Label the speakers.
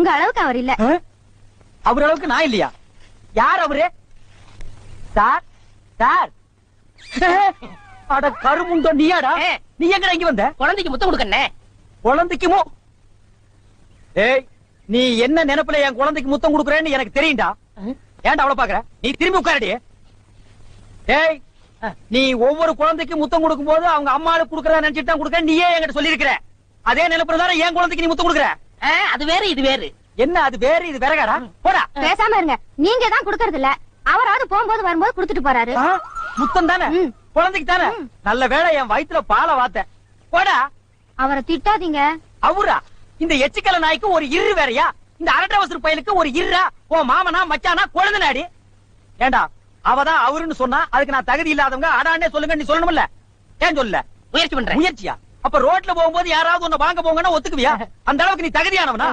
Speaker 1: உங்க அளவுக்கு அவர் இல்ல.
Speaker 2: அவர் அளவுக்கு நான் இல்லையா? யார் அவரு? Sir sir. அட கருமுண்டோ, நீயாடா? நீ எங்கடா இங்க வந்த?
Speaker 3: குழந்தைக்கு முத்தம் கொடுக்கண்ணே.
Speaker 2: குழந்தைக்குமோ? ஏய், நீ என்ன நினைப்புல என் குழந்தைக்கு முத்தம் கொடுக்கறேன்னு எனக்கு தெரியும்டா. ஏன்டா அவளை பாக்குற? நீ திரும்பி உட்காரடி. ஏய், நீ ஒவ்வொரு குழந்தைக்கும் முத்தம் கொடுக்கும் போது அவங்க அம்மாளுக்கு கொடுக்கறதா நினைச்சிட்டு தான் கொடுக்க. நீயே என்கிட்ட சொல்லி இருக்கிற. அதே நினைப்புல தானே என் குழந்தைக்கு நீ முத்தம் கொடுக்கற.
Speaker 3: அது வேற இது வேறு.
Speaker 2: என்ன அது வேறு இது வேறகாடா? போடா.
Speaker 1: பேசாம இருங்க. நீங்க தான் கொடுக்கறது இல்ல. அவராவது போகும்போது வரும்போது கொடுத்துட்டு போறாரு.
Speaker 2: முத்தம் தானே குழந்தைக்கு தானே? நல்ல வேளை என் வயித்துல பாலை வாத்த. போடா.
Speaker 1: அவரை திட்டாதீங்க.
Speaker 2: அவரா? இந்த எச்சிக்கல நாய்க்கு ஒரு இரு வேறையா? இந்த அரட்டவசர் பயலுக்கு ஒரு இருரா? உன் மாமனா மச்சானா குழந்தை நாடி? ஏண்டா அவதான் அவருன்னு சொன்னா அதுக்கு நான் தகுதி இல்லாதவங்க அடானே சொல்லுங்க நீ சொல்லணும்ல? ஏன் சொல்லல?
Speaker 3: முயற்சி பண்றேன்.
Speaker 2: முயற்சியா? அப்ப ரோட்ல போகும்போது யாராவது உன்னை வாங்க போங்கன்னா ஒத்துக்குவியா? அந்த அளவுக்கு நீ தகுதியானவனா?